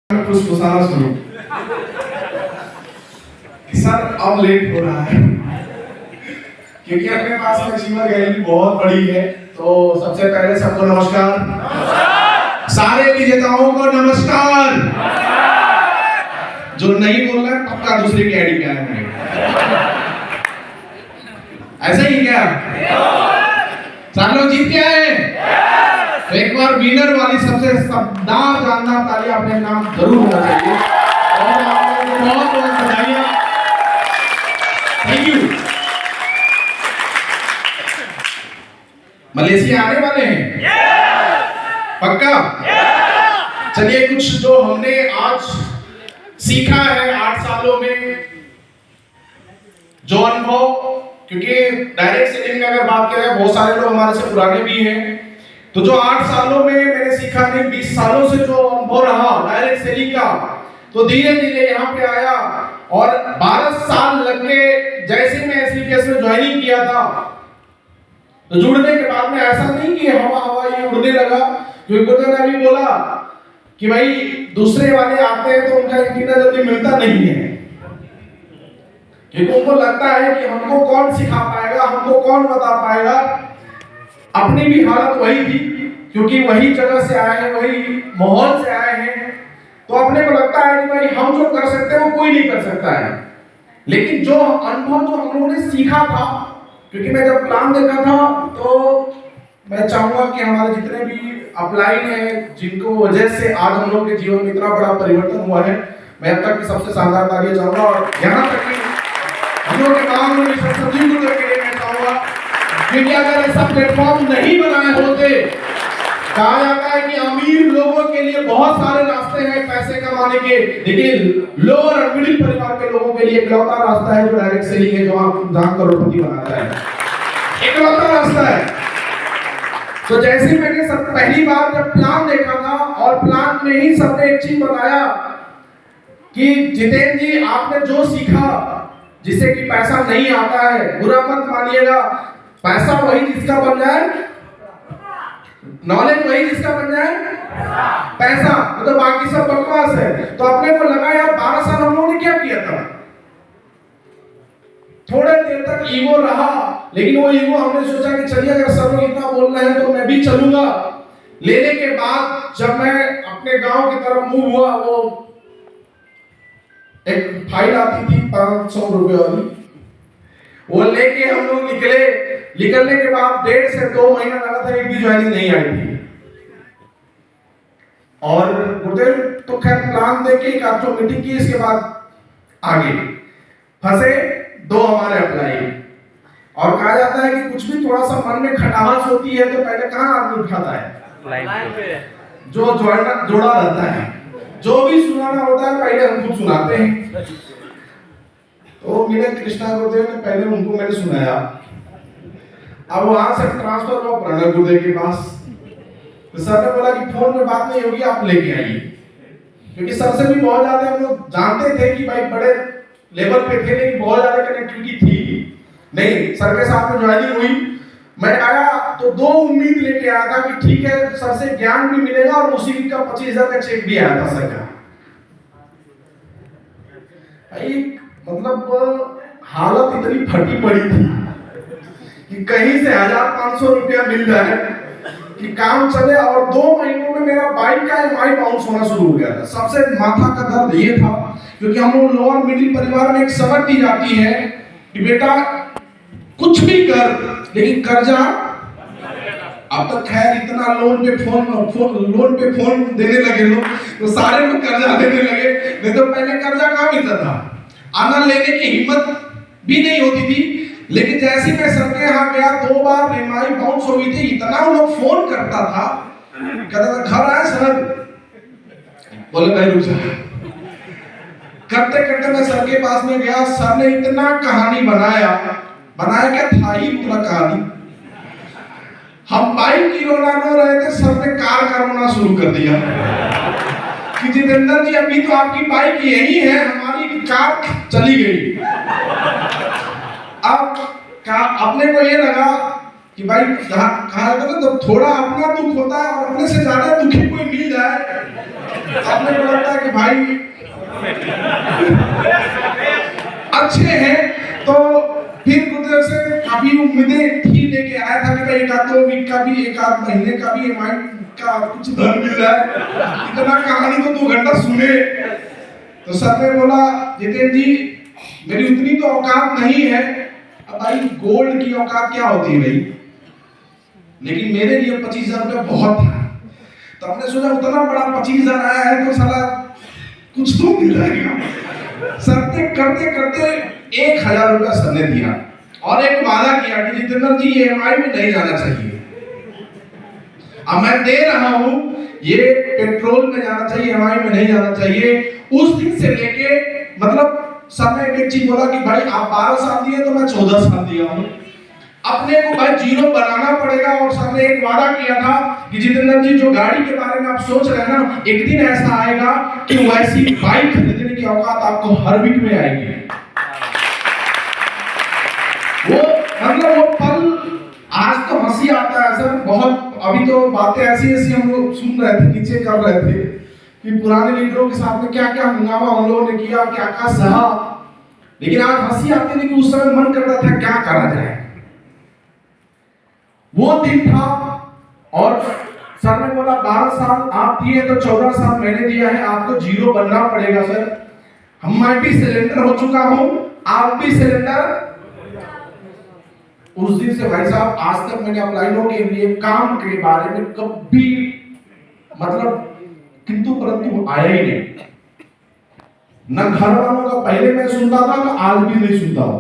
फुसफुसाना शुरू कि सर अब लेट हो रहा है क्योंकि अपने पास में अचीवर गैलरी बहुत बड़ी है। तो सबसे पहले सबको नमस्कार, सारे विजेताओं को नमस्कार। जो नहीं बोल रहा है पक्का दूसरे की आईडी पे आए हैं, ऐसा ही क्या? सब लोग जीत के आए? तो एक बार विनर वाली सबसे शानदार जानदार ताली अपने नाम जरूर होना चाहिए और आप लोगों को बहुत बहुत बधाइयां। Thank you. मलेशिया आने वाले हैं? पक्का? चलिए, कुछ जो हमने आज सीखा है 8 सालों में, जो अनुभव, क्योंकि डायरेक्ट सेलिंग में अगर बात करें बहुत सारे लोग हमारे से पुराने भी हैं, तो जो 8 सालों में मैंने सीखा नहीं, 20 सालों से जो अनुभव रहा डायरेक्ट सेलिंग का, तो धीरे धीरे यहाँ पे आया और 12 साल लग गए। जैसे मैं एसलीपीएस में ज्वाइनिंग किया था तो जुड़ने के बाद में ऐसा नहीं कि हवा हवा ये उड़ने लगा, क्योंकि गुरुदेव ने अभी बोला कि भाई दूसरे वाले आते हैं तो उनका एंटीना जल्दी मिलता नहीं है, क्योंकि उनको लगता है कि हमको कौन सिखा पाएगा, हमको कौन बता पाएगा। अपनी भी हालत वही थी, क्योंकि वही जगह से आए हैं, वही माहौल से आए हैं, तो अपने को लगता है कि भाई हम जो कर सकते हैं वो कोई नहीं कर सकता है। लेकिन जो अनुभव जो हम लोगों ने सीखा था, क्योंकि मैं जब प्लान देखा था तो मैं चाहूंगा कि हमारे जितने भी अपलाइन हैं, जिनको वजह से आज हम लोग के जीवन में इतना बड़ा परिवर्तन हुआ है, मैं अब तक की सबसे शानदार तालियां चाहूंगा। और यहाँ तक कि हम लोग के काम में सरस्वती गुरुदेव के लिए मैं चाहूंगा, क्योंकि अगर ऐसा प्लेटफॉर्म नहीं बनाए होते, कहा जाता है कि अमीर लोगों के लिए बहुत सारे रास्ते हैं पैसे कमाने के, लेकिन लोअर और मिडिल परिवार के लोगों के लिए इकलौता रास्ता है जो डायरेक्ट सेलिंग है, जो आप जहां करोड़पति बनाता है, इकलौता रास्ता है। तो जैसे मैंने सब पहली बार जब प्लान देखा था, और प्लान में ही सबने एक चीज बताया कि जितेंद्र जी आपने जो सीखा, जिससे कि पैसा नहीं आता है, बुरा मत मानिएगा, पैसा वही जिसका बन जाए, नॉलेज वही जिसका बन जाए पैसा, तो बाकी सब बकवास है। तो अपने को लगा यार 12 साल हम लोगों ने क्या किया था, थोड़े देर तक ईगो रहा, लेकिन वो ईगो हमने सोचा कि चलिए अगर सब लोग इतना बोल रहे हैं तो मैं भी चलूंगा। लेने के बाद जब मैं अपने गांव की तरफ मूव हुआ, वो एक फाइल आती थी 500 रुपए वाली, वो लेके हम लोग निकले। निकलने के बाद 1.5 से 2 महीना लगा था, एक भी ज्वाइनिंग नहीं आई थी। और गुरुदेव तो खैर प्लान देके एक आपको मीटिंग की, इसके बाद आगे फंसे 2 हमारे अप्लाई। और कहा जाता है कि कुछ भी थोड़ा सा मन में खटास होती है तो पहले कहाँ आदमी उठाता है, लाइन पे, जो जोड़ा रहता है, जो भी सुनाना होता है पहले हम खुद सुनाते हैं। तो मेरे कृष्णा गुरुदेव ने पहले उनको मैंने सुनाया, अब वहां से ट्रांसफर हुआ प्रणव गुरुदेव के पास। तो सर ने बोला कि फोन में बात नहीं होगी, आप लेके आइए, क्योंकि सर से भी बहुत ज्यादा हम लोग जानते थे कि भाई बड़े लेवल पे थे, लेकिन बहुत ज्यादा कनेक्टिविटी थी नहीं। सर के साथ में ज्वाइनिंग हुई, मैं आया तो 2 उम्मीद लेके आया था कि ठीक है सर से ज्ञान भी मिलेगा और उसी का 25,000 का चेक भी आया था सर का। मतलब हालत इतनी फटी पड़ी थी कि कहीं से 1,500 रुपया मिल जाए कि काम चले। और 2 महीनों में मेरा बाइक का EMI बाउंस होना शुरू हो गया था। सबसे माथा का दर्द ये था, क्योंकि हम लोग लोअर मिडिल परिवार में एक समझ दी जाती है कि बेटा कुछ भी कर, लेकिन कर्जा, अब तक खैर इतना लोन पे फोन देने लगे लोग, तो सारे लोग कर्जा देने लगे, नहीं तो पहले कर्जा कहाँ मिलता था, आना लेने की हिम्मत भी नहीं होती थी। लेकिन जैसे मैं सर के यहाँ गया 2 बार EMI बाउंस हो गई थी, इतना लोग फोन करता था, कहता था घर आए सर, बोले भाई रुक जा। करते करते मैं सर के पास में गया, सर ने इतना कहानी बनाया क्या था ही पूरा कहानी। हम बाइक की रोना रो रहे थे, सर ने कार का रोना शुरू कर दिया कि जितेंद्र जी अभी तो आपकी बाइक यही है, हमारी कार चली गई। अब अपने को ये लगा कि भाई कहा जाता है तो थोड़ा अपना दुख होता है और अपने से ज्यादा दुखी कोई मिल जाए, अपने को लगता है कि भाई अच्छे हैं, तो फिर गुरुदेव से काफी उम्मीदें थी, लेके आया था कि भाई एक आध 2 वीक का भी, एक आध महीने का भी EMI का कुछ धन मिल रहा है, इतना कहानी तो 2 घंटा सुने। तो सर ने बोला जितेंद्र जी मेरी उतनी तो औकात नहीं है। अब भाई गोल्ड की औकात क्या होती है भाई, लेकिन मेरे लिए 25,000 रुपया बहुत था। तो हमने सोचा उतना बड़ा 25,000 आया है तो साला कुछ तो मिल जाएगा। सर ने करते करते 1,000 रुपया सर ने दिया और एक वादा किया कि जितेंद्र जी EMI में नहीं जाना चाहिए। अब मैं दे रहा हूं, ये पेट्रोल में जाना चाहिए, EMI में नहीं जाना चाहिए। उस दिन से लेके मतलब सर ने एक चीज बोला कि भाई आप 12 साल दिए तो मैं 14 साल दिया हूं, अपने को भाई जीरो बनाना पड़ेगा। और सर ने एक वादा किया था कि जितेंद्र जी जो गाड़ी के बारे में आप सोच रहे हैं ना, एक दिन ऐसा आएगा कि वैसी बाइक खरीदने की औकात आपको हर वीक में आएगी। वो मतलब वो पल आज तो हंसी आता है सर बहुत। अभी तो बातें ऐसी ऐसी हम लोग सुन रहे थे, नीचे कर रहे थे कि पुराने लीडरों के साथ में क्या क्या हंगामा हम लोगों ने किया, क्या क्या सहा, लेकिन आज हंसी आती थी कि उस समय मन करता था क्या करा जाए। वो दिन था और सर ने बोला 12 साल आप दिए तो 14 साल मैंने दिया है, आपको जीरो बनना पड़ेगा सर। मैं भी सिलेंडर हो चुका हूं, आप भी सिलेंडर। उस दिन से भाई साहब आज तक मैंने अपलाइनों के लिए काम के बारे में कभी मतलब किंतु परंतु आया ही नहीं। न घर वालों का पहले मैं सुनता था, मैं आज भी नहीं सुनता हूं।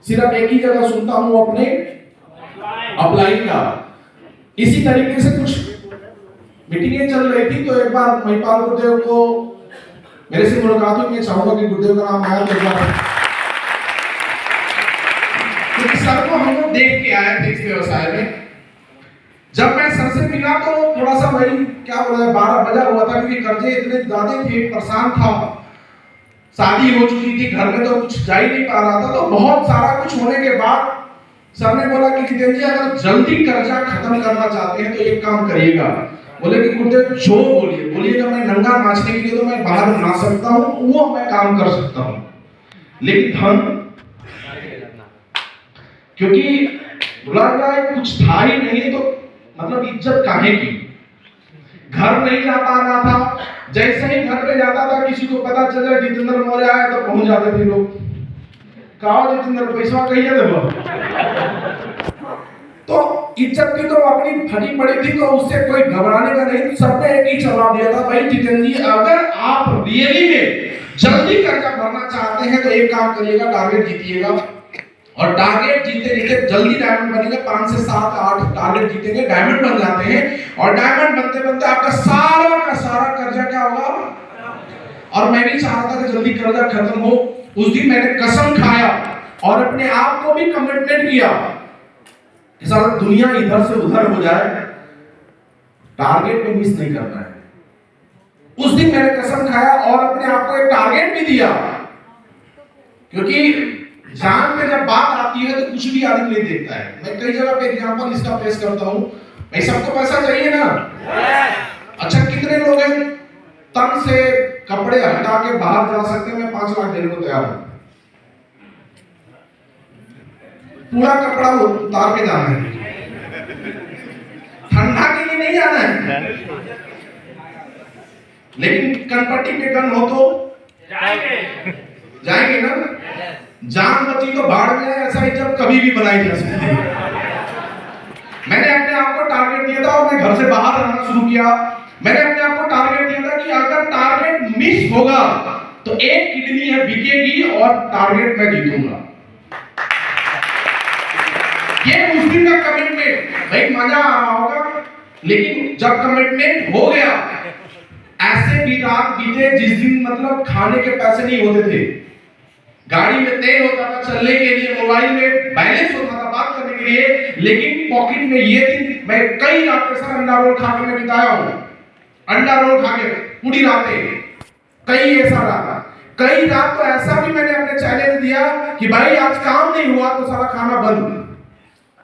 सिर्फ एक ही जगह सुनता हूं, अपने अपलाइन का। इसी तरीके से कुछ मीटिंगें चल रही थी तो एक बार महिपाल गुरुदेव को मेरे से मुलाकात हुई। मैं चाहूंगा कि गुरुदेव का नाम आया तो क्योंकि सर को हम लोग देख के आए थे इस व्यवसाय में। जब मैं सर से मिला तो थोड़ा सा भाई क्या बोला 12 बजा हुआ था, क्योंकि कर्जे इतने ज्यादा थे, परेशान था, शादी हो चुकी थी, घर में तो कुछ जा ही नहीं पा रहा था। तो बहुत सारा कुछ होने के बाद सर ने बोला कि जितेंद्र जी अगर जल्दी कर्जा खत्म करना चाहते हैं तो एक काम करिएगा। बोले कि गुरुदेव जो बोलिएगा। मैं नंगा नाचने के लिए तो मैं बाहर ना सकता हूँ, वो मैं काम कर सकता हूँ, लेकिन धन क्योंकि बोला कुछ था ही नहीं तो मतलब इज्जत काहे की। घर नहीं जा पा रहा था, जैसे ही घर पे जाता था किसी को पता चल जाए जितेंद्र मौर्य आया तो पहुंच जाते थे लोग, कहा जितेंद्र पैसा कहिए देबो। तो इज्जत की तो अपनी फटी पड़ी थी, तो उससे कोई घबराने का नहीं। सबने एक ही जवाब दिया था, भाई जितेंद्र जी अगर आप रियली में जल्दी कर्जा भरना चाहते हैं तो एक काम करिएगा, टारगेट जीतिएगा। और टारगेट जीते जीते जल्दी डायमंड बनेंगे। 5 से 7 8 टारगेट जीतेंगे, डायमंड बन जाते हैं। और डायमंड बनते बनते आपका सारा का सारा कर्जा क्या होगा। और मैं भी चाहता था कि जल्दी कर्जा खत्म हो। उस दिन मैंने कसम खाया और अपने आप को भी कमिटमेंट किया कि सारा दुनिया इधर से उधर हो जाए, टारगेट में मिस नहीं करना है। उस दिन मैंने कसम खाया और अपने आप को एक टारगेट भी दिया, क्योंकि जान में जब बात आती है तो कुछ भी आदमी नहीं देखता है। मैं कई जगह पे एग्जांपल इसका पेश करता हूं। भाई सबको पैसा चाहिए ना, अच्छा कितने लोग हैं तन से कपड़े हटा के बाहर जा सकते हैं? मैं 5 लाख देने को तैयार हूं। पूरा कपड़ा उतार के जाना है, ठंडा के लिए नहीं जाना है, लेकिन कनपट्टी पे गन हो तो जाएंगे ना। जान बची तो भाड़ में है, ऐसा ही जब कभी भी बनाई जा सकती है। मैंने अपने आप को टारगेट दिया था और मैं घर से बाहर रहना शुरू किया। मैंने अपने आप को टारगेट दिया था कि अगर टारगेट मिस होगा तो एक किडनी है बिकेगी और टारगेट मैं जीतूंगा। ये उस दिन का कमिटमेंट, भाई मजा आ रहा होगा, लेकिन जब कमिटमेंट हो गया, ऐसे भी रात बीते जिस दिन मतलब खाने के पैसे नहीं होते थे, गाड़ी में तेल होता था चलने के लिए, मोबाइल में बैलेंस होता था बात करने के लिए, लेकिन पॉकेट में ये दिन मैं कई रातें सर अंडा रोल खा के मैं बिताया हूं। अंडा रोल खा के पूरी रातें, कई ऐसा रहा। कई रात तो ऐसा भी मैंने अपने चैलेंज दिया कि भाई आज काम नहीं हुआ तो सारा खाना बंद।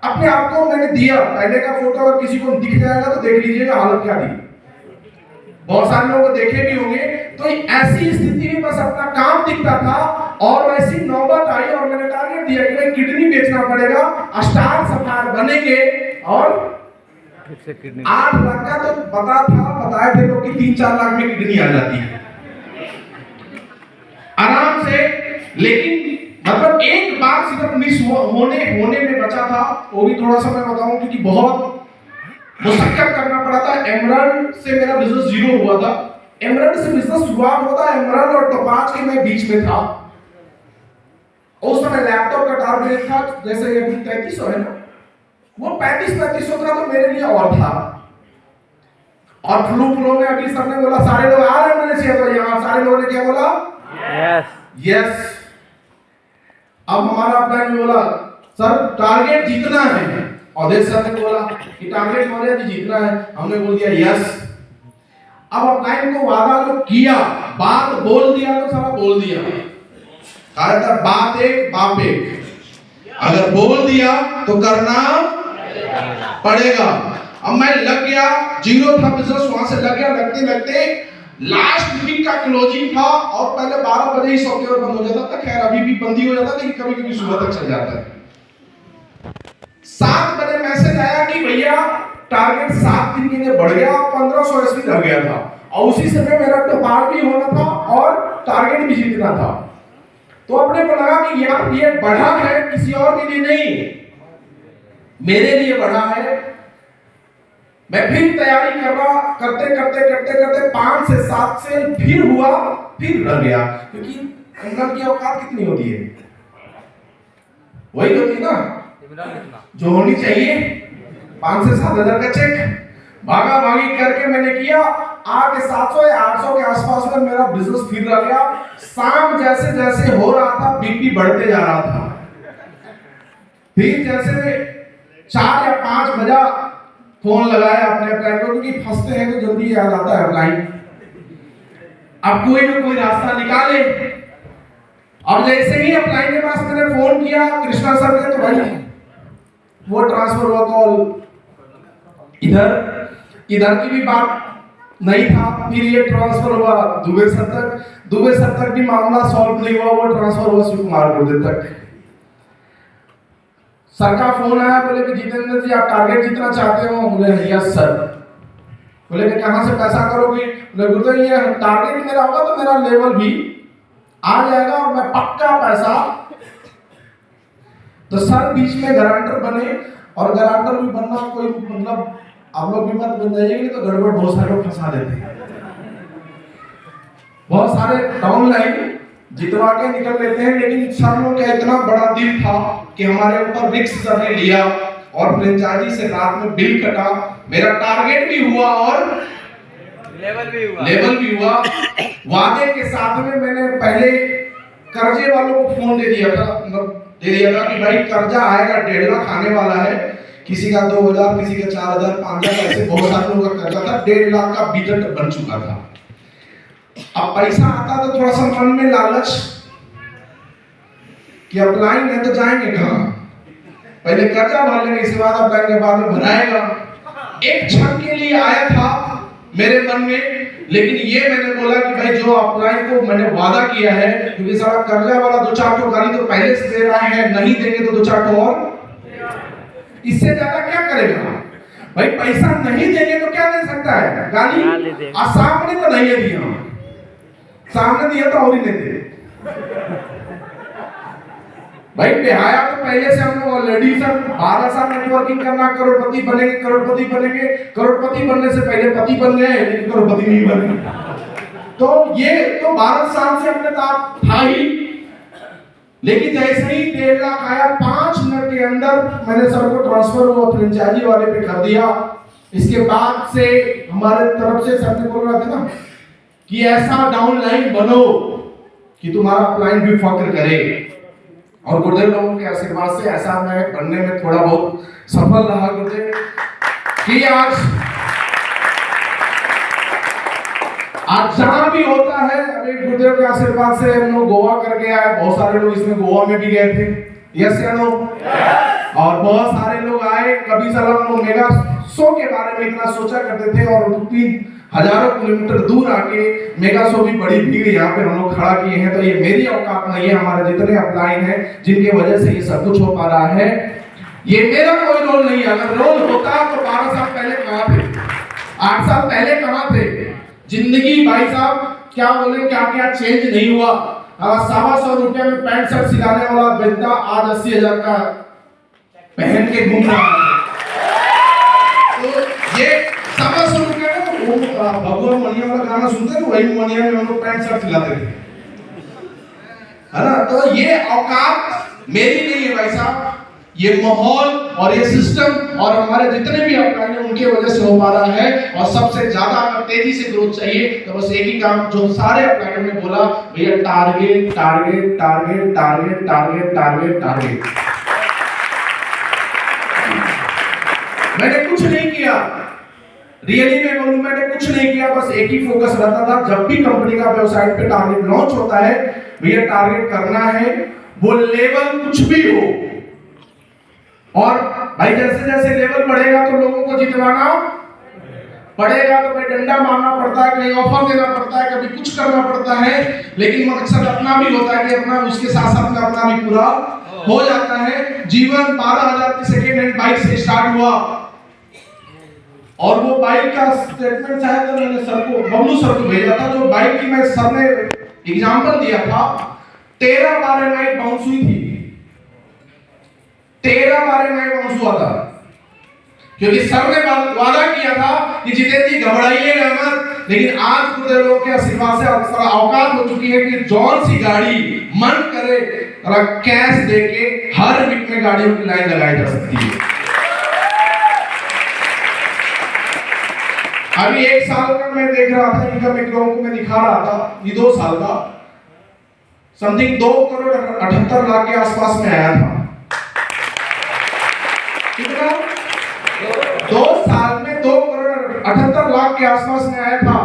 अपने आप को मैंने दिया। पहले का फोटो अगर किसी को दिख जाएगा तो देख लीजिएगा हालत क्या थी। बहुत सारे लोगों को देखे भी होंगे, कोई ऐसी स्थिति में बस अपना काम दिखता था और वैसी नौबत आई और मैंने टारगेट दिया कि भाई किडनी बेचना पड़ेगा, स्टार सफायर बनेंगे और 8 लाख का तो बताए थे लोग कि 3-4 लाख में किडनी आ जाती है आराम से। लेकिन मतलब एक बार सिर्फ मिस होने में बचा था, वो भी थोड़ा सा मैं बताऊं क्योंकि बहुत मुशक्कत करना पड़ा था। एमराल्ड से मेरा बिजनेस जीरो हुआ था। एमराल्ड से बिजनेस शुरुआत होता है, एमराल्ड और टोपाज के मैं बीच में था। उस समय लैपटॉप का टारगेट था जैसे ये 3300 है ना, वो 3500 था तो मेरे लिए और था। और फ्लो में अभी सबने बोला, सारे लोग आ रहे हैं मलेशिया, तो यहाँ सारे लोगों ने क्या बोला? यस। अब हमारा प्लान बोला सर टारगेट जीतना है, अवधेश सर ने बोला कि टारगेट हमारे जी जीतना है, हमने बोल दिया यस। अब अपलाइन को वादा जो किया, बात बोल दिया तो सारा बोल दिया। कहा था बात एक बाप एक, अगर बोल दिया तो करना पड़ेगा। अब मैं लग गया, जीरो था बिजनेस, वहां से लग गया। लगते लास्ट वीक का क्लोजिंग था और पहले 12 बजे ही सॉफ्टवेयर बंद हो जाता था। खैर अभी भी बंद ही हो जाता, लेकिन कभी कभी सुबह तक चल जाता है। 7 बजे मैसेज आया कि भैया टारगेट 7 दिन के लिए बढ़ गया और 1500 एसपी लग गया था, और उसी समय मेरा टपाल भी होना था और टारगेट भी जीतना था। तो अपने को लगा कि यार ये बढ़ा है, किसी और के लिए नहीं, मेरे लिए बढ़ा है। मैं फिर तैयारी कर रहा, करते 5 से 7 सेल फिर हुआ, फिर लग गया। क्योंकि इनकम की औकात कितनी होती है? वही होती है ना जो होनी चाहिए। 5 से 7 हजार का चेक भागा भागी करके मैंने किया। आके 700 या 800 के आसपास में मेरा बिजनेस फिर रह गया। शाम जैसे जैसे हो रहा था, बीपी बढ़ते जा रहा था। फिर जैसे 4 या 5 बजा, फोन लगाया अपने प्लान को, क्योंकि फंसते हैं तो जल्दी याद आता है अपलाइन। अब कोई ना कोई रास्ता निकाले। और जैसे ही अपलाइन के पास मैंने फोन किया कृष्णा सर ने, तो भाई वो ट्रांसफर हुआ कॉल इधर की भी बात नहीं था। फिर ये ट्रांसफर हुआ दुबे सर तक भी मामला सॉल्व नहीं हुआ, वो ट्रांसफर हुआ शिव कुमार गुर्दे तक। सर का फोन आया, बोले कि जितेंद्र जी आप टारगेट जीतना चाहते हो? बोले यस सर। बोले कि कहां से पैसा करोगे? बोले गुरुदेव ये टारगेट मेरा होगा तो मेरा लेवल भी आ जाएगा और मैं पक्का पैसा। तो सर बीच में गारंटर बने, और गारंटर भी बनना कोई मतलब आप लोग भी मत बन जाइएगा, तो गड़बड़ बहुत सारे लोग फंसा देते हैं। बहुत सारे डाउनलाइन जितवा के निकल लेते हैं, लेकिन सर लोग का इतना बड़ा दिल था कि हमारे ऊपर रिस्क सर ने लिया और फ्रेंचाइजी से रात में बिल कटा। मेरा टारगेट भी हुआ और लेवल भी हुआ। वादे के साथ में मैंने पहले कर्जे वालों को फोन दे दिया था कि भाई कर्जा आएगा 1.5 लाख आने वाला है। किसी का 2000, किसी का 4000, 5000, ऐसे बहुत सारे लोगों का कर्जा था। 1.5 लाख का बजट बन चुका था। अब पैसा आता तो थोड़ा सा मन में लालच कि अपलाइन है तो जाएंगे कहां, पहले कर्जा भर लेंगे, इसके बाद अपलाइन के बाद में भराएगा। एक क्षण के लिए आया था मेरे मन में, लेकिन ये मैंने बोला कि भाई जो अपलाइन को मैंने वादा किया है, क्योंकि सारा कर्जा वाला 2-4 ठो गाली तो पहले से दे रहा है, नहीं देंगे तो 2-4 ठो और, इससे ज्यादा क्या करेगा भाई? पैसा नहीं देंगे तो क्या दे सकता है? गाली। और सामने तो नहीं दिया, सामने दिया तो और ही नहीं दे भाई। बेहाया तो पहले से हम लोग ऑलरेडी सर 12 साल नेटवर्किंग करना, करोड़पति बनेंगे, करोड़पति बनने से पहले पति बन गए, लेकिन करोड़पति नहीं बने। तो ये तो 12 साल से अपने साथ था ही। लेकिन जैसे ही 1.5 लाख आया, 5 मिनट के अंदर मैंने सर को ट्रांसफर हुआ फ्रेंचाइजी वाले पे कर दिया। इसके बाद से हमारे तरफ से सर ने बोल रहा था ना कि ऐसा डाउनलाइन बनो कि तुम्हारा अपलाइन भी फक्र करे। और गुरुदेव लोगों के आशीर्वाद से ऐसा मैं बनने में थोड़ा बहुत सफल रहा गुरुदेव कि आज जहां भी होता है, अभी गुरुदेव के आशीर्वाद से हम लोग गोवा करके आए। बहुत सारे लोग इसमें गोवा में भी गए थे, यस या नो? और बहुत सारे लोग आए। कभी साल हम लोग मेगा शो के बारे में इतना सोचा करते थे और 2-3 हजारों किलोमीटर दूर आके मेगा शो भी बड़ी भीड़ यहाँ पे हम लोग खड़ा किए हैं। तो ये मेरी औकात नहीं है, हमारे जितने अपलाइन हैं जिनके वजह से ये सब कुछ हो पा रहा है, ये मेरा कोई रोल नहीं है। अगर रोल होता तो 12 साल पहले कहाँ थे, 8 साल पहले कहाँ थे? जिंदगी भाई साहब क्या बोले, क्या क्या चेंज नहीं हुआ। 125 रुपया में पैंट शर्ट सिलाने वाला बंदा आज 80,000 का पहन के घूम रहा है। तो ये 125 रुपया में भगवान मनिया वाला गाना सुनते थे, वही मनिया में हम लोग पैंट शर्ट सिलाते थे, है ना। तो ये औकात मेरी नहीं है भाई साहब, ये माहौल और ये सिस्टम और हमारे जितने भी अपलाइन हैं उनके वजह से हो पा रहा है। और सबसे ज्यादा अगर तेजी से ग्रोथ चाहिए तो बस एक ही काम जो सारे अपलाइन ने बोला, भैया target target target target target target target. मैंने कुछ नहीं किया, रियली में बोलूं मैंने कुछ नहीं किया, बस एक ही फोकस रहता था। जब भी कंपनी का वेबसाइट पे टारगेट लॉन्च होता है, भैया टारगेट करना है, वो लेवल कुछ भी हो। और भाई जैसे जैसे लेवल बढ़ेगा तो लोगों को जितवाना पड़ेगा, तो भाई डंडा मारना पड़ता है, कहीं ऑफर देना पड़ता है, कभी कुछ करना पड़ता है, लेकिन मकसद अपना भी होता है कि अपना उसके साथ साथ में अपना भी पूरा हो जाता है। जीवन 12,000 की सेकेंड हैंड बाइक से स्टार्ट हुआ और वो बाइक का स्टेटमेंट शायद तो मैंने सर को, बबलू सर को भेजा था, जो बाइक की मैं सर ने एग्जांपल दिया था। 13 बार नाइट बाउंस हुई थी, 13 बार नाइट बाउंस हुआ था, क्योंकि सर ने वादा किया था कि जितेंद्र जी घबराइएगा मत। लेकिन आज खुद लोगों के आशीर्वाद से अक्सर औकात हो चुकी है कि जौन सी गाड़ी मन करे कैश देके हर वीक में गाड़ियों की लाइन लगाई जा सकती है। अभी 1 साल का मैं देख रहा था, इनकम एक लोगों को मैं दिखा रहा था, ये 2 साल का समथिंग 2 करोड़ 78 लाख के आसपास में आया था। कितना? 2 साल में 2 करोड़ 78 लाख के आसपास में आया था।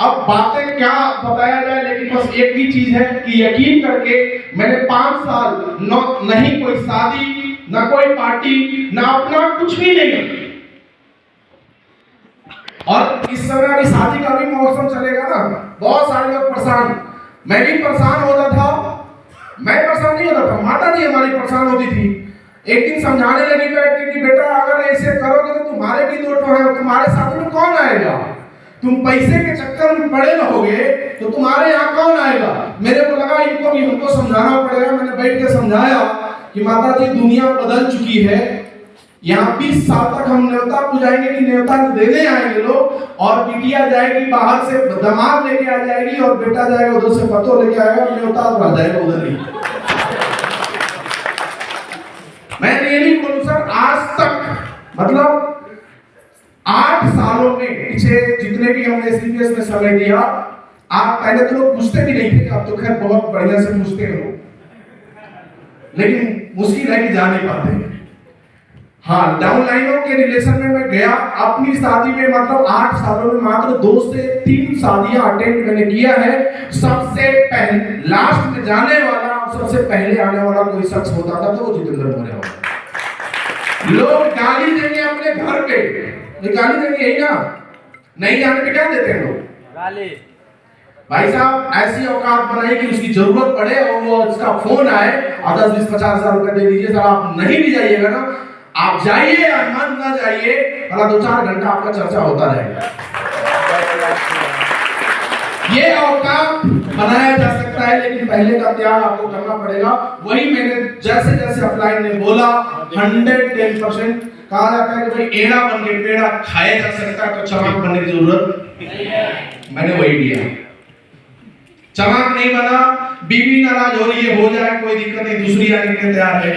अब बातें क्या बताया जाए, लेकिन बस एक ही चीज है कि यकीन करके मैंने 5 साल नहीं कोई शादी, ना कोई पार्टी, ना अपना कुछ भी नहीं। और इस समय अभी शादी का भी मौसम चलेगा ना, बहुत सारे लोग परेशान, मैं भी परेशान होता था। मैं परेशान नहीं होता था, माता जी हमारी परेशान होती थी। एक दिन समझाने लगी बैठ के कि बेटा अगर ऐसे करोगे तो तुम्हारे भी 2 ठो है, तुम्हारे साथ में कौन आएगा? तुम पैसे के चक्कर में पड़े रहोगे तो तुम्हारे यहाँ कौन आएगा? मेरे को लगा इनको भी हमको समझाना पड़ेगा। मैंने बैठ के समझाया कि माता जी दुनिया बदल चुकी है, यहाँ 20 साल तक हम न्योता पुजाएंगे कि न्योता देने आएंगे लोग, और बिटिया जाएगी बाहर से दामाद लेके आ जाएगी और बेटा जाएगा उधर से पतो लेके आएगा और न्योता आ जाएगा उधर ही। मैं रियली बोलूं सर, आज तक मतलब 8 सालों में पीछे जितने भी हमने सीरियस में समय दिया, आप पहले तो लोग पूछते भी नहीं थे, अब तो खैर बहुत बढ़िया से पूछते हैं लोग, लेकिन मुश्किल है कि जा नहीं पाते। हाँ, डाउनलाइनों के रिलेशन में मैं गया अपनी शादी में, मतलब 8 सालों में मात्र 2 से 3 शादियां अटेंड मैंने किया है। सबसे पहले लास्ट में जाने वाला और सबसे पहले आने वाला कोई शख्स होता था तो वो जितेंद्र मोरे होता। लोग गाली देंगे अपने घर पे, गाली देंगे यही ना, नहीं जाने पे क्या देते हैं लोग? गाली। भाई साहब ऐसी औकात बनाई कि उसकी जरूरत पड़े और वो उसका फोन आए और 10, 20, 50 हजार रुपए दे दीजिए। सर आप नहीं भी जाइएगा ना, आप जाइए या मन ना जाइए, भला 2-4 घंटा आपका चर्चा होता रहेगा। ये औकात बनाया जा सकता है, लेकिन पहले का त्याग आपको करना पड़ेगा। वही मैंने जैसे जैसे अपलाइन ने बोला 110% कहा जाता है कि भाई एड़ा बन के पेड़ा खाया जा सकता है, तो चमाक बनने की जरूरत नहीं है। मैंने वही दिया, चमाक नहीं बना, बीवी नाराज हो रही है, हो जाए कोई दिक्कत नहीं, दूसरी आने के लिए तैयार है।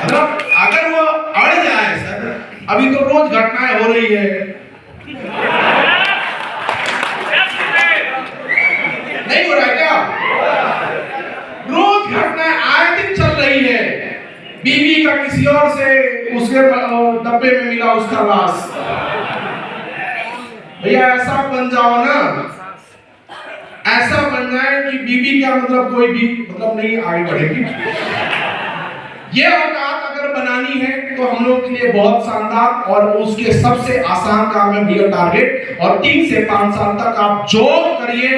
मतलब अगर वो अड़ जाए सर, अभी तो रोज घटनाएं हो रही है, नहीं हो रहा है क्या? रोज घटनाएं आए दिन चल रही है। बीवी का किसी और से उसके डब्बे में मिला उसका लाश। भैया ऐसा बन जाओ ना, ऐसा बन जाए कि बीवी का मतलब कोई भी मतलब नहीं आगे बढ़ेगी। ये औकात अगर बनानी है तो हम लोग के लिए बहुत शानदार और उसके सबसे आसान काम है भैया टारगेट। और 3 से 5 साल तक आप जो करिए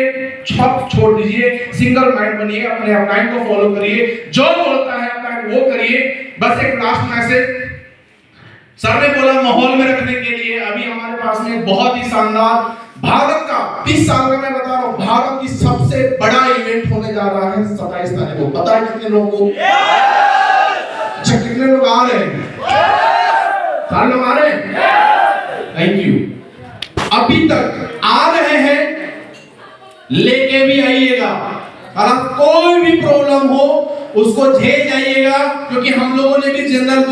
सब छोड़ दीजिए, सिंगल माइंड बनिए, अपने अपलाइन को फॉलो करिए, जो बोलता है अपलाइन वो करिए। बस एक लास्ट मैसेज सर ने बोला माहौल में रखने के लिए, अभी हमारे पास में बहुत ही शानदार भारत का 30 साल में मैं बता रहा हूँ भारत की सबसे बड़ा इवेंट होने जा रहा है 27 तारीख को। पता है कितने लोगों को? अच्छा कितने लोग आ रहे हैं? 4 लोग आ रहे हैं? Thank you. अभी तक आ रहे हैं, लेके भी आइएगा। अगर कोई भी प्रॉब्लम हो उसको झेल जाइएगा, क्योंकि हम लोगों ने भी जनरल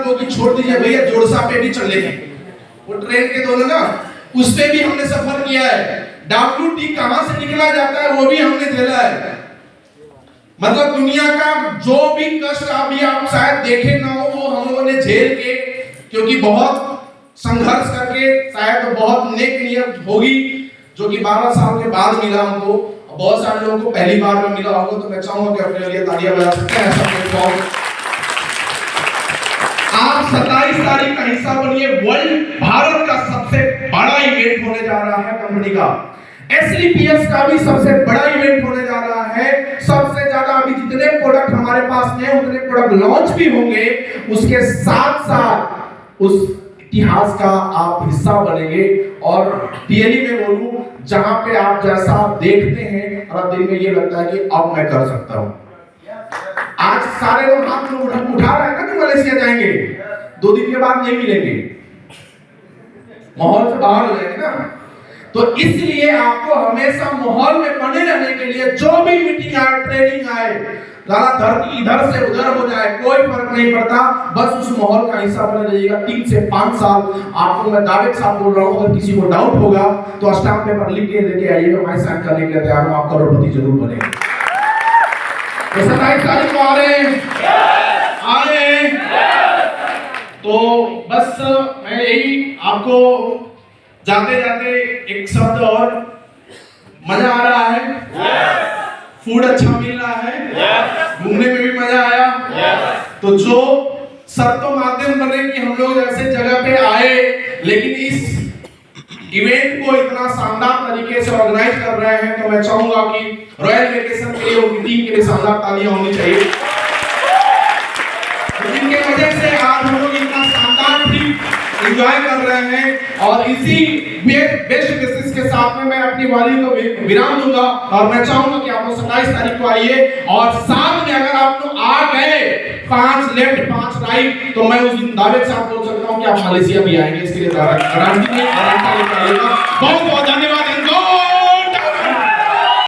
बोगी छोड़ दीजिए भैया, जोड़सा पे भी चले हैं, वो ट्रेन के दोनों ना उस पे भी हमने सफर किया है। WT कहां से निकला जाता है वो भी हमने झेला है। मतलब दुनिया का जो भी कष्ट अभी आप शायद देखे ना हो वो हम लोगों ने झेल के, क्योंकि बहुत संघर्ष करके शायद बहुत नेक नियत होगी जो कि 12 साल के बाद मिला हमको। बहुत सारे लोगों को पहली बार में मिला होगा, तो मैं चाहूंगा कि अपने लिए तालियां बजा सकते हैं ऐसा प्लेटफॉर्म। आप 27 तारीख का हिस्सा बनिए। वर्ल्ड भारत का सबसे बड़ा इवेंट होने जा रहा है कंपनी का। SLPS का भी सबसे बड़ा इवेंट होने जा रहा है। सबसे ज्यादा अभी जितने प्रोडक्ट हमारे पास में उतने प्रोडक्ट लॉन्च भी होंगे, उसके साथ साथ उस इतिहास का आप हिस्सा बनेंगे। और रियली में बोलूं, जहां पे आप जैसा देखते हैं और दिल में ये लगता है कि अब मैं कर सकता हूं। आज सारे लोग हाथ में उठा रहे हैं ना कि मलेशिया जाएंगे, 2 दिन के बाद नहीं मिलेंगे, माहौल से बाहर हो जाएंगे ना। तो इसलिए आपको हमेशा माहौल में बने रहने के लिए जो भी मीटिंग आए, ट्रेनिंग आए, धरती इधर से उधर हो जाए कोई फर्क नहीं पड़ता, बस उस माहौल का हिस्सा बने रहिएगा। 3 से 5 साल आपको मैं दावे के साथ बोल रहा हूँ। अगर किसी को डाउट होगा तो स्टाम्प पेपर लिख के लेके आइएगा, मैं साइन करने के लिए तैयार हूँ, आप करोड़पति जरूर बनेंगे। तो 27 तारीख को आ रहे हैं। तो बस मैं यही आपको जाते जाते एक शब्द और, मजा आ रहा है, फूड अच्छा मिल रहा है, घूमने में भी मजा आया। तो जो शर्तों माध्यम बने कि हम लोग ऐसे जगह पे आए, लेकिन इस इवेंट को इतना शानदार तरीके से ऑर्गेनाइज कर रहे हैं, तो मैं चाहूंगा कि रॉयल वेकेशन के लिए उनकी टीम के लिए शानदार तालियां होनी चाहिए, जिनके वजह से आज हम लोग इतना शानदार ट्रिप एंजॉय कर रहे हैं। और इसी बेस्ट विशेष के साथ में मैं अपनी वाली को विराम दूंगा। और मैं चाहूंगा कि आप लोग 27 तारीख को आइए, और साथ में अगर आप लोग आ गए 5 लेफ्ट 5 राइट, तो मैं उस दिन दावे के साथ बोल सकता हूं कि आप मलेशिया भी आएंगे। इसके लिए गारंटी नहीं, बहुत बहुत धन्यवाद।